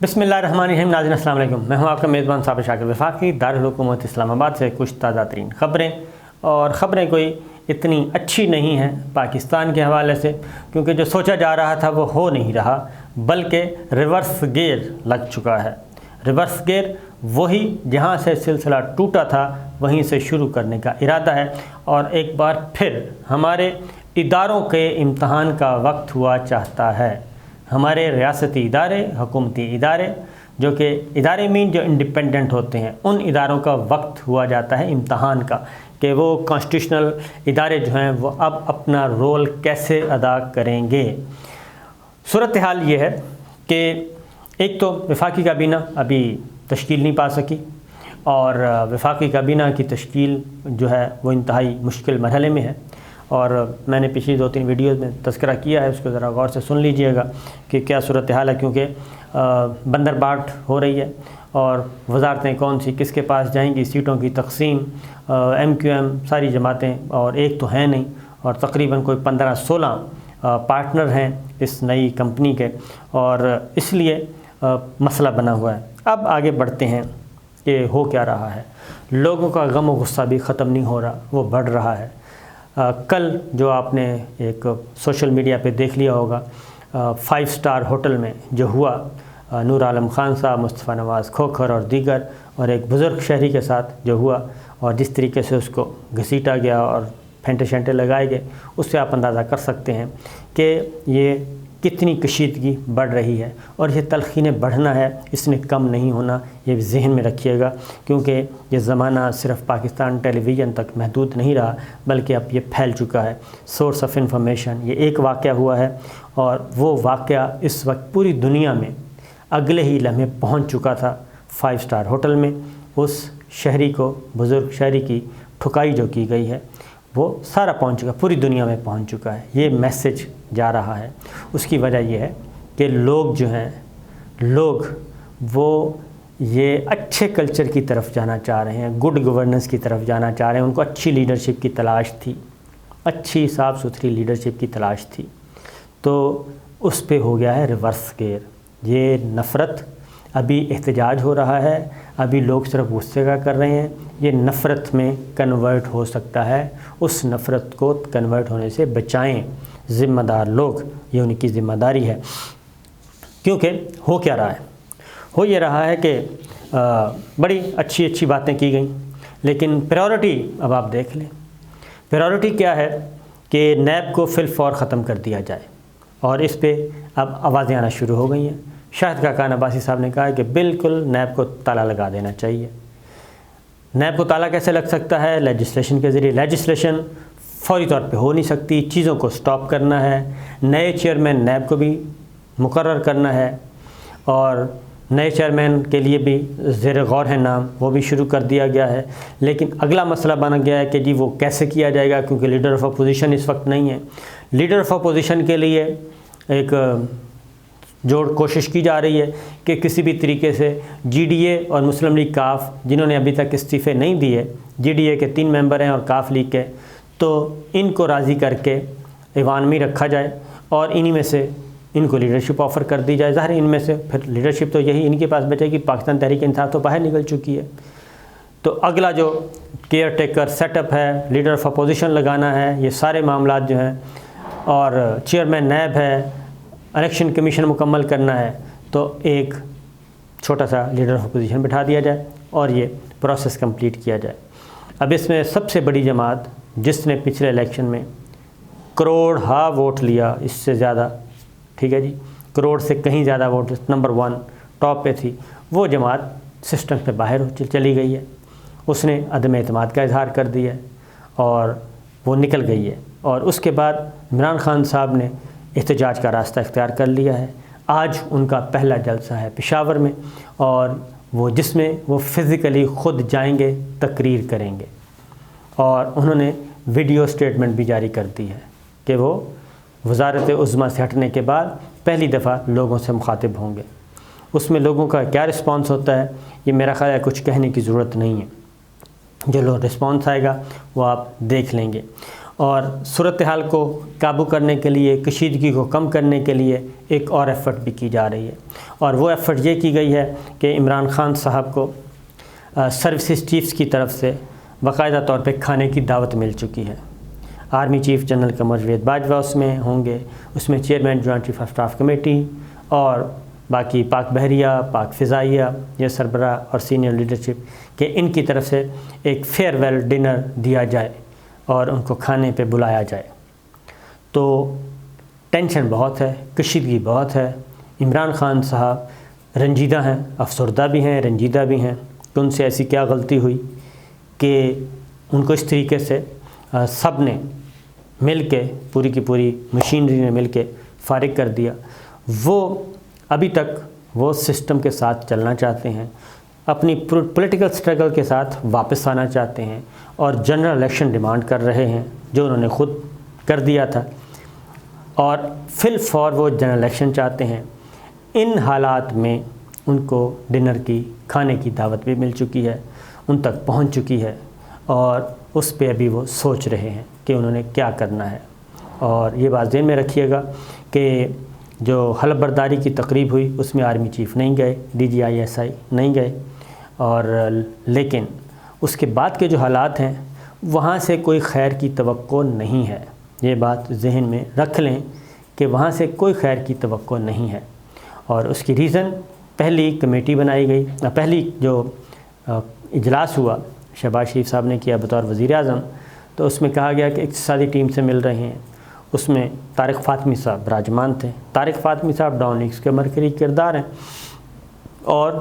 بسم اللہ الرحمن الرحیم. ناظرین السلام علیکم. میں ہوں آپ کا میزبان صابر شاکر. وفاقی دارالحکومت اسلام آباد سے کچھ تازہ ترین خبریں، اور خبریں کوئی اتنی اچھی نہیں ہیں پاکستان کے حوالے سے، کیونکہ جو سوچا جا رہا تھا وہ ہو نہیں رہا، بلکہ ریورس گیئر لگ چکا ہے. ریورس گیئر وہی جہاں سے سلسلہ ٹوٹا تھا وہیں سے شروع کرنے کا ارادہ ہے، اور ایک بار پھر ہمارے اداروں کے امتحان کا وقت ہوا چاہتا ہے. ہمارے ریاستی ادارے، حکومتی ادارے، جو کہ ادارے جو انڈیپینڈنٹ ہوتے ہیں، ان اداروں کا وقت ہوا جاتا ہے امتحان کا، کہ وہ کانسٹیٹیوشنل ادارے جو ہیں وہ اب اپنا رول کیسے ادا کریں گے. صورتحال یہ ہے کہ ایک تو وفاقی کابینہ ابھی تشکیل نہیں پا سکی، اور وفاقی کابینہ کی تشکیل جو ہے وہ انتہائی مشکل مرحلے میں ہے. اور میں نے پچھلی 2-3 ویڈیوز میں تذکرہ کیا ہے، اس کو ذرا غور سے سن لیجئے گا کہ کیا صورتحال ہے، کیونکہ بندر باٹ ہو رہی ہے، اور وزارتیں کون سی کس کے پاس جائیں گی، سیٹوں کی تقسیم، MQM ساری جماعتیں، اور ایک تو ہیں نہیں، اور تقریباً کوئی 15-16 پارٹنر ہیں اس نئی کمپنی کے، اور اس لیے مسئلہ بنا ہوا ہے. اب آگے بڑھتے ہیں کہ ہو کیا رہا ہے. لوگوں کا غم و غصہ بھی ختم نہیں ہو رہا، وہ بڑھ رہا ہے. کل جو آپ نے ایک سوشل میڈیا پہ دیکھ لیا ہوگا، 5 اسٹار ہوٹل میں جو ہوا، نور عالم خان صاحب، مصطفیٰ نواز کھوکھر اور دیگر، اور ایک بزرگ شہری کے ساتھ جو ہوا، اور جس طریقے سے اس کو گھسیٹا گیا اور پھینٹے شینٹے لگائے گئے، اس سے آپ اندازہ کر سکتے ہیں کہ یہ کتنی کشیدگی بڑھ رہی ہے. اور یہ تلخی نے بڑھنا ہے، اس نے کم نہیں ہونا، یہ ذہن میں رکھیے گا، کیونکہ یہ زمانہ صرف پاکستان ٹیلی ویژن تک محدود نہیں رہا، بلکہ اب یہ پھیل چکا ہے. سورس آف انفارمیشن، یہ ایک واقعہ ہوا ہے، اور وہ واقعہ اس وقت پوری دنیا میں اگلے ہی لمحے پہنچ چکا تھا. 5 اسٹار ہوٹل میں اس شہری کو، بزرگ شہری کی ٹھکائی جو کی گئی ہے، وہ سارا پہنچ چکا، پوری دنیا میں پہنچ چکا ہے. یہ میسج جا رہا ہے. اس کی وجہ یہ ہے کہ لوگ جو ہیں، وہ یہ اچھے کلچر کی طرف جانا چاہ رہے ہیں، گڈ گورننس کی طرف جانا چاہ رہے ہیں. ان کو اچھی لیڈرشپ کی تلاش تھی، اچھی صاف ستھری لیڈرشپ کی تلاش تھی. تو اس پہ ہو گیا ہے ریورس گیئر. یہ نفرت، ابھی احتجاج ہو رہا ہے، ابھی لوگ صرف غصے کا کر رہے ہیں، یہ نفرت میں کنورٹ ہو سکتا ہے. اس نفرت کو کنورٹ ہونے سے بچائیں ذمہ دار لوگ، یہ ان کی ذمہ داری ہے. کیونکہ ہو کیا رہا ہے؟ ہو یہ رہا ہے کہ بڑی اچھی باتیں کی گئیں، لیکن پریورٹی اب آپ دیکھ لیں. پریورٹی کیا ہے کہ نیب کو فی الفور ختم کر دیا جائے، اور اس پہ اب آوازیں آنا شروع ہو گئی ہیں. شاہد کاکان عباسی صاحب نے کہا ہے کہ بالکل نیب کو تالا لگا دینا چاہیے. نیب کو تالا کیسے لگ سکتا ہے؟ لیجسلیشن کے ذریعے. لیجسلیشن فوری طور پہ ہو نہیں سکتی، چیزوں کو سٹاپ کرنا ہے، نئے چیئرمین نیب کو بھی مقرر کرنا ہے، اور نئے چیئرمین کے لیے بھی زیر غور ہے نام، وہ بھی شروع کر دیا گیا ہے. لیکن اگلا مسئلہ بنا گیا ہے کہ جی وہ کیسے کیا جائے گا، کیونکہ لیڈر آف اپوزیشن اس وقت نہیں ہے. لیڈر آف اپوزیشن کے لیے ایک کوشش کی جا رہی ہے کہ کسی بھی طریقے سے GDA اور مسلم لیگ کاف، جنہوں نے ابھی تک استعفے نہیں دیے، GDA کے 3 ممبر ہیں اور کاف لیگ کے، تو ان کو راضی کر کے ایوان میں رکھا جائے، اور انہی میں سے ان کو لیڈرشپ آفر کر دی جائے. ظاہر ان میں سے پھر لیڈرشپ تو یہی ان کے پاس بچے گی. پاکستان تحریک انصاف تو باہر نکل چکی ہے. تو اگلا جو کیئر ٹیکر سیٹ اپ ہے، لیڈر آف اپوزیشن لگانا ہے، یہ سارے معاملات جو ہیں، اور چیئرمین نیب ہے، الیکشن کمیشن مکمل کرنا ہے، تو ایک چھوٹا سا لیڈر آف اپوزیشن بٹھا دیا جائے اور یہ پروسیس کمپلیٹ کیا جائے. اب اس میں سب سے بڑی جماعت جس نے پچھلے الیکشن میں کروڑ ووٹ لیا، اس سے زیادہ، ٹھیک ہے جی، کروڑ سے کہیں زیادہ ووٹ، نمبر 1 ٹاپ پہ تھی، وہ جماعت سسٹم سے باہر چلی گئی ہے. اس نے عدم اعتماد کا اظہار کر دیا ہے، اور وہ نکل گئی ہے. اور اس کے بعد عمران خان صاحب نے احتجاج کا راستہ اختیار کر لیا ہے. آج ان کا پہلا جلسہ ہے پشاور میں، اور وہ جس میں وہ فزیکلی خود جائیں گے، تقریر کریں گے، اور انہوں نے ویڈیو سٹیٹمنٹ بھی جاری کر دی ہے کہ وہ وزارت عظمیٰ سے ہٹنے کے بعد پہلی دفعہ لوگوں سے مخاطب ہوں گے. اس میں لوگوں کا کیا رسپانس ہوتا ہے، یہ میرا خیال ہے کچھ کہنے کی ضرورت نہیں ہے. جو رسپانس آئے گا وہ آپ دیکھ لیں گے. اور صورتحال کو قابو کرنے کے لیے، کشیدگی کو کم کرنے کے لیے ایک اور ایفرٹ بھی کی جا رہی ہے، اور وہ ایفرٹ یہ کی گئی ہے کہ عمران خان صاحب کو سروسز چیفز کی طرف سے باقاعدہ طور پہ کھانے کی دعوت مل چکی ہے۔ Army chief general Qamar Javed Bajwa اس میں ہوں گے، اس میں chairman joint chief of staff committee اور باقی پاک بحریہ، پاک فضائیہ، یہ سربراہ اور سینئر لیڈرشپ کہ ان کی طرف سے ایک فیئر ویل ڈنر دیا جائے اور ان کو کھانے پہ بلایا جائے۔ تو ٹینشن بہت ہے، کشیدگی بہت ہے۔ عمران خان صاحب رنجیدہ ہیں، افسردہ بھی ہیں، رنجیدہ بھی ہیں کہ ان سے ایسی کیا غلطی ہوئی کہ ان کو اس طریقے سے سب نے مل کے، پوری کی پوری مشینری نے مل کے فارغ کر دیا۔ وہ ابھی تک وہ سسٹم کے ساتھ چلنا چاہتے ہیں، اپنی پولیٹیکل سٹرگل کے ساتھ واپس آنا چاہتے ہیں اور جنرل الیکشن ڈیمانڈ کر رہے ہیں، جو انہوں نے خود کر دیا تھا، اور فی الفور وہ جنرل الیکشن چاہتے ہیں۔ ان حالات میں ان کو ڈنر کی، کھانے کی دعوت بھی مل چکی ہے، ان تک پہنچ چکی ہے، اور اس پہ ابھی وہ سوچ رہے ہیں کہ انہوں نے کیا کرنا ہے۔ اور یہ بات ذہن میں رکھیے گا کہ جو حلف برداری کی تقریب ہوئی اس میں آرمی چیف نہیں گئے، DGI نہیں گئے، اور لیکن اس کے بعد کے جو حالات ہیں وہاں سے کوئی خیر کی توقع نہیں ہے۔ یہ بات ذہن میں رکھ لیں کہ وہاں سے کوئی خیر کی توقع نہیں ہے، اور اس کی ریزن پہلی کمیٹی بنائی گئی، پہلی جو اجلاس ہوا شہباز شریف صاحب نے کیا بطور وزیر اعظم، تو اس میں کہا گیا کہ اقتصادی ٹیم سے مل رہے ہیں۔ اس میں طارق فاطمی صاحب براجمان تھے۔ طارق فاطمی صاحب ڈاؤن ایکس کے مرکزی کردار ہیں، اور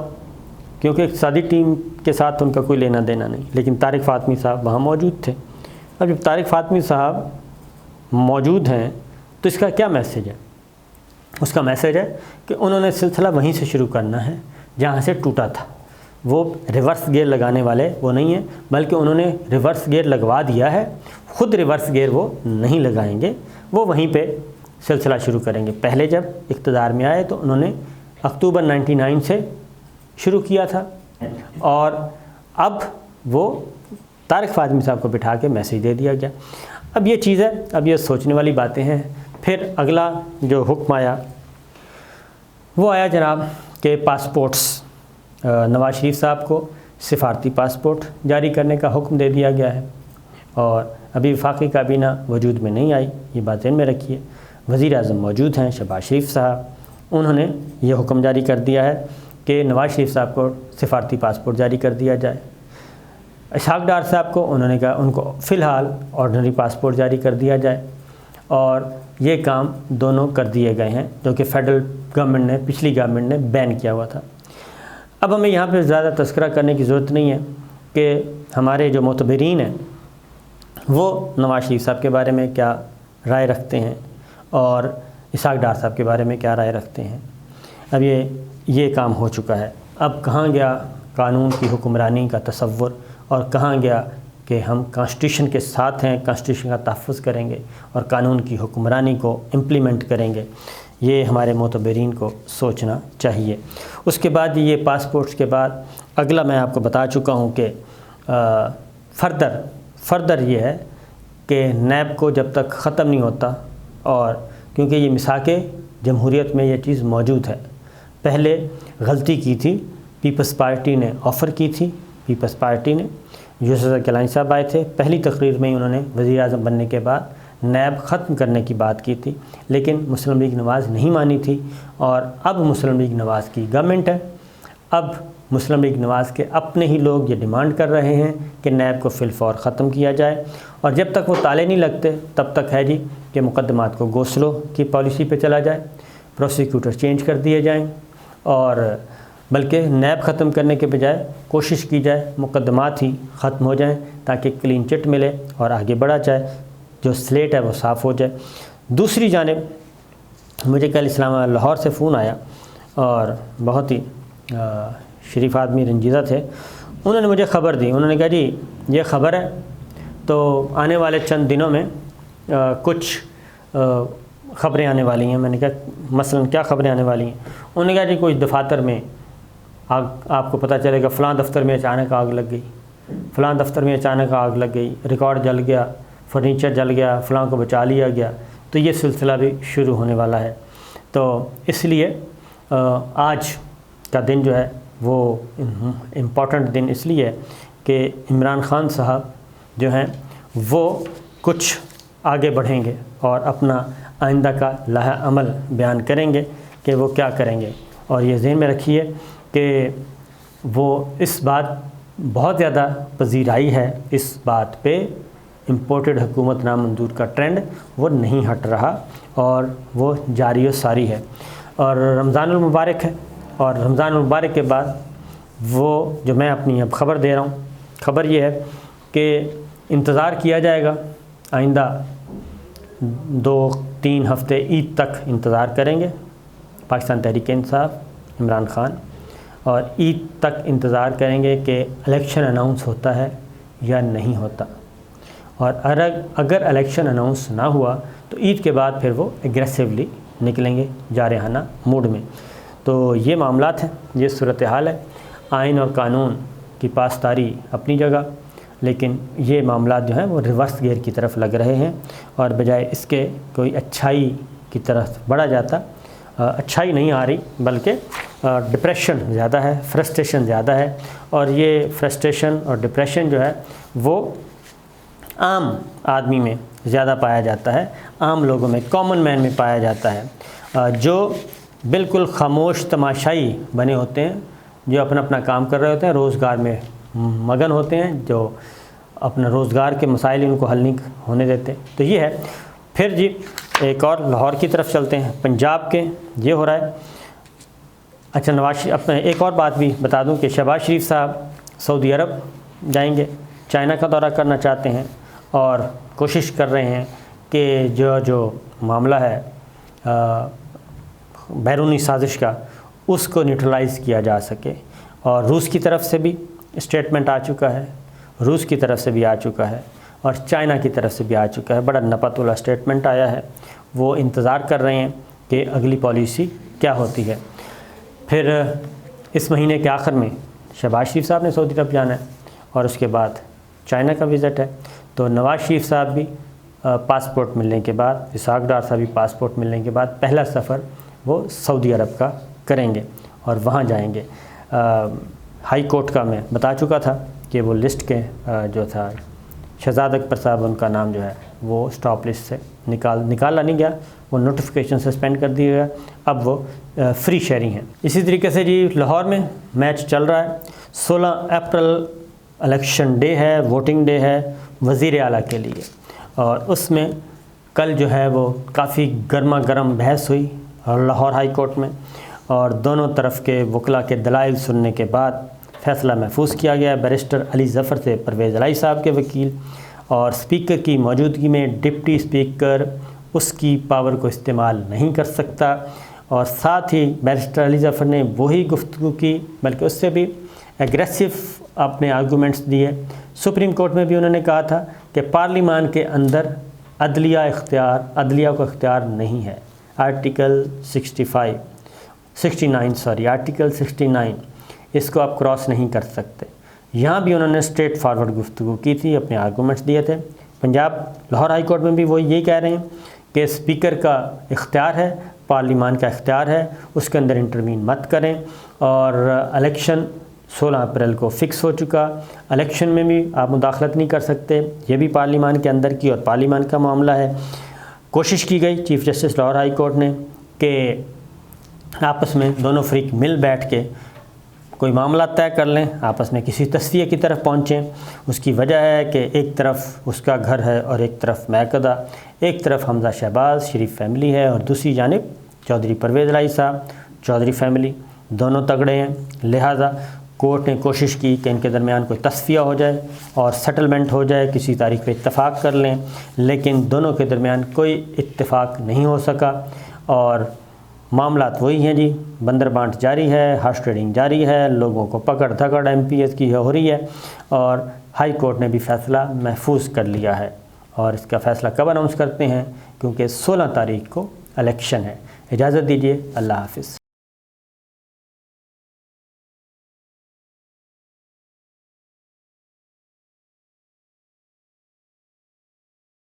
کیونکہ اقتصادی ٹیم کے ساتھ ان کا کوئی لینا دینا نہیں، لیکن طارق فاطمی صاحب وہاں موجود تھے۔ اب جب طارق فاطمی صاحب موجود ہیں تو اس کا کیا میسیج ہے؟ اس کا میسیج ہے کہ انہوں نے سلسلہ وہیں سے شروع کرنا ہے جہاں سے ٹوٹا تھا۔ وہ ریورس گیئر لگانے والے وہ نہیں ہیں، بلکہ انہوں نے ریورس گیئر لگوا دیا ہے، خود ریورس گیئر وہ نہیں لگائیں گے، وہ وہیں پہ سلسلہ شروع کریں گے۔ پہلے جب اقتدار میں آئے تو انہوں نے اکتوبر 99 سے شروع کیا تھا، اور اب وہ طارق فاطمی صاحب کو بٹھا کے میسیج دے دیا گیا۔ اب یہ چیز ہے، اب یہ سوچنے والی باتیں ہیں۔ پھر اگلا جو حکم آیا وہ آیا جناب کہ پاسپورٹس، نواز شریف صاحب کو سفارتی پاسپورٹ جاری کرنے کا حکم دے دیا گیا ہے، اور ابھی وفاقی کابینہ وجود میں نہیں آئی، یہ بات ذہن میں رکھیے۔ وزیر اعظم موجود ہیں شہباز شریف صاحب، انہوں نے یہ حکم جاری کر دیا ہے کہ نواز شریف صاحب کو سفارتی پاسپورٹ جاری کر دیا جائے۔ اسحاق ڈار صاحب کو انہوں نے کہا ان کو فی الحال آرڈنری پاسپورٹ جاری کر دیا جائے، اور یہ کام دونوں کر دیے گئے ہیں جو کہ فیڈرل گورنمنٹ نے، پچھلی گورنمنٹ نے بین کیا ہوا تھا۔ اب ہمیں یہاں پہ زیادہ تذکرہ کرنے کی ضرورت نہیں ہے کہ ہمارے جو معتبرین ہیں وہ نواز شریف صاحب کے بارے میں کیا رائے رکھتے ہیں اور اسحاق ڈار صاحب کے بارے میں کیا رائے رکھتے ہیں۔ اب یہ کام ہو چکا ہے، اب کہاں گیا قانون کی حکمرانی کا تصور، اور کہاں گیا کہ ہم کانسٹیٹیوشن کے ساتھ ہیں، کانسٹیٹیوشن کا تحفظ کریں گے اور قانون کی حکمرانی کو امپلیمنٹ کریں گے۔ یہ ہمارے معتبرین کو سوچنا چاہیے۔ اس کے بعد یہ پاسپورٹس کے بعد اگلا میں آپ کو بتا چکا ہوں کہ فردر یہ ہے کہ نیب کو جب تک ختم نہیں ہوتا، اور کیونکہ یہ مساق جمہوریت میں یہ چیز موجود ہے، پہلے غلطی کی تھی پیپلز پارٹی نے، آفر کی تھی پیپلز پارٹی نے، یوسف کلانی صاحب آئے تھے، پہلی تقریر میں ہی انہوں نے وزیر اعظم بننے کے بعد نیب ختم کرنے کی بات کی تھی، لیکن مسلم لیگ نواز نہیں مانی تھی، اور اب مسلم لیگ نواز کی گورنمنٹ ہے۔ اب مسلم لیگ نواز کے اپنے ہی لوگ یہ ڈیمانڈ کر رہے ہیں کہ نیب کو فی الفور ختم کیا جائے، اور جب تک وہ تالے نہیں لگتے تب تک ہے جی کہ مقدمات کو گو سلو کی پالیسی پہ چلا جائے، پروسیکیوٹر چینج کر دیے جائیں، اور بلکہ نیب ختم کرنے کے بجائے کوشش کی جائے مقدمات ہی ختم ہو جائیں تاکہ کلین چٹ ملے اور آگے بڑھا جائے، جو سلیٹ ہے وہ صاف ہو جائے۔ دوسری جانب مجھے کل اسلام آباد لاہور سے فون آیا، اور بہت ہی شریف آدمی رنجیدہ تھے، انہوں نے مجھے خبر دی، انہوں نے کہا جی یہ خبر ہے تو آنے والے چند دنوں میں کچھ خبریں آنے والی ہیں۔ میں نے کہا مثلاً کیا خبریں آنے والی ہیں؟ انہوں نے کہا جی کچھ دفاتر میں آگ، آپ کو پتہ چلے گا فلاں دفتر میں اچانک آگ لگ گئی، فلاں دفتر میں اچانک آگ لگ گئی، ریکارڈ جل گیا، فرنیچر جل گیا، فلاں کو بچا لیا گیا، تو یہ سلسلہ بھی شروع ہونے والا ہے۔ تو اس لیے آج کا دن جو ہے وہ امپورٹنٹ دن اس لیے کہ عمران خان صاحب جو ہیں وہ کچھ آگے بڑھیں گے اور اپنا آئندہ کا لائحہ عمل بیان کریں گے کہ وہ کیا کریں گے۔ اور یہ ذہن میں رکھیے کہ وہ اس بات بہت زیادہ پذیرائی ہے اس بات پہ، امپورٹڈ حکومت نامنظور کا ٹرینڈ وہ نہیں ہٹ رہا اور وہ جاری و ساری ہے۔ اور رمضان المبارک ہے، اور رمضان المبارک کے بعد وہ جو میں اپنی اب خبر دے رہا ہوں، خبر یہ ہے کہ انتظار کیا جائے گا، آئندہ 2-3 ہفتے عید تک انتظار کریں گے پاکستان تحریک انصاف، عمران خان، اور عید تک انتظار کریں گے کہ الیکشن اناؤنس ہوتا ہے یا نہیں ہوتا، اور اگر الیکشن اناؤنس نہ ہوا تو عید کے بعد پھر وہ ایگریسیولی نکلیں گے جارحانہ موڈ میں۔ تو یہ معاملات ہیں، یہ صورتحال ہے۔ آئین اور قانون کی پاسداری اپنی جگہ، لیکن یہ معاملات جو ہیں وہ ریورس گیئر کی طرف لگ رہے ہیں، اور بجائے اس کے کوئی اچھائی کی طرف بڑھا جاتا، اچھائی نہیں آ رہی بلکہ ڈپریشن زیادہ ہے، فرسٹریشن زیادہ ہے، اور یہ فرسٹریشن اور ڈپریشن جو ہے وہ عام آدمی میں زیادہ پایا جاتا ہے، عام لوگوں میں، کامن مین میں پایا جاتا ہے، جو بالکل خاموش تماشائی بنے ہوتے ہیں، جو اپنا اپنا کام کر رہے ہوتے ہیں، روزگار میں مگن ہوتے ہیں، جو اپنا روزگار کے مسائل ان کو حل نہیں ہونے دیتے۔ تو یہ ہے۔ پھر جی ایک اور لاہور کی طرف چلتے ہیں، پنجاب کے یہ ہو رہا ہے۔ اچھا اپنے ایک اور بات بھی بتا دوں کہ شہباز شریف صاحب سعودی عرب جائیں گے، چائنا کا دورہ کرنا چاہتے ہیں، اور کوشش کر رہے ہیں کہ جو معاملہ ہے بیرونی سازش کا، اس کو نیوٹرلائز کیا جا سکے۔ اور روس کی طرف سے بھی اسٹیٹمنٹ آ چکا ہے، روس کی طرف سے بھی آ چکا ہے، اور چائنا کی طرف سے بھی آ چکا ہے، بڑا نپتولہ اسٹیٹمنٹ آیا ہے۔ وہ انتظار کر رہے ہیں کہ اگلی پالیسی کیا ہوتی ہے۔ پھر اس مہینے کے آخر میں شہباز شریف صاحب نے سعودی عرب جانا ہے، اور اس کے بعد چائنا کا وزٹ ہے۔ تو نواز شریف صاحب بھی پاسپورٹ ملنے کے بعد، اسحاق ڈار صاحب بھی پاسپورٹ ملنے کے بعد پہلا سفر وہ سعودی عرب کا کریں گے اور وہاں جائیں گے۔ ہائی کورٹ کا میں بتا چکا تھا کہ وہ لسٹ کے جو تھا شہزاد اکبر صاحب، ان کا نام جو ہے وہ اسٹاپ لسٹ سے نکالا نہیں گیا، وہ نوٹیفیکیشن سسپینڈ کر دیا گیا، اب وہ فری شیئرنگ ہیں۔ اسی طریقے سے جی لاہور میں میچ چل رہا ہے، 16 اپریل الیکشن ڈے ہے، ووٹنگ ڈے ہے وزیر اعلیٰ کے لیے، اور اس میں کل جو ہے وہ کافی گرما گرم بحث ہوئی لاہور ہائی کورٹ میں، اور دونوں طرف کے وکلاء کے دلائل سننے کے بعد فیصلہ محفوظ کیا گیا۔ بیرسٹر علی ظفر سے پرویز الہی صاحب کے وکیل، اور اسپیکر کی موجودگی میں ڈپٹی اسپیکر اس کی پاور کو استعمال نہیں کر سکتا، اور ساتھ ہی بیرسٹر علی ظفر نے وہی گفتگو کی، بلکہ اس سے بھی ایگریسو اپنے آرگومنٹس دیے۔ سپریم کورٹ میں بھی انہوں نے کہا تھا کہ پارلیمان کے اندر عدلیہ کو اختیار نہیں ہے، آرٹیکل 69 اس کو آپ کراس نہیں کر سکتے۔ یہاں بھی انہوں نے اسٹریٹ فارورڈ گفتگو کی تھی، اپنے آرگومنٹس دیے تھے۔ پنجاب لاہور ہائی کورٹ میں بھی وہ یہی کہہ رہے ہیں کہ اسپیکر کا اختیار ہے، پارلیمان کا اختیار ہے، اس کے اندر انٹروین مت کریں، اور الیکشن 16 اپریل کو فکس ہو چکا، الیکشن میں بھی آپ مداخلت نہیں کر سکتے، یہ بھی پارلیمان کے اندر کی اور پارلیمان کا معاملہ ہے۔ کوشش کی گئی chief justice Lahore high court نے کہ آپس میں دونوں فریق مل بیٹھ کے کوئی معاملہ طے کر لیں، آپس میں کسی تصفیہ کی طرف پہنچیں۔ اس کی وجہ ہے کہ ایک طرف اس کا گھر ہے اور ایک طرف محکدہ، ایک طرف حمزہ شہباز شریف فیملی ہے اور دوسری جانب چودھری پرویز الہی صاحب چودھری فیملی، دونوں تگڑے ہیں۔ لہٰذا کورٹ نے کوشش کی کہ ان کے درمیان کوئی تصفیہ ہو جائے اور سیٹلمنٹ ہو جائے، کسی تاریخ پہ اتفاق کر لیں، لیکن دونوں کے درمیان کوئی اتفاق نہیں ہو سکا، اور معاملات وہی ہیں جی، بندر بانٹ جاری ہے، ہارس ٹریڈنگ جاری ہے، لوگوں کو پکڑ دھکڑ ایم پی ایس کی ہو رہی ہے، اور ہائی کورٹ نے بھی فیصلہ محفوظ کر لیا ہے۔ اور اس کا فیصلہ کب اناؤنس کرتے ہیں؟ کیونکہ 16 تاریخ کو الیکشن ہے۔ اجازت دیجیے، اللہ حافظ۔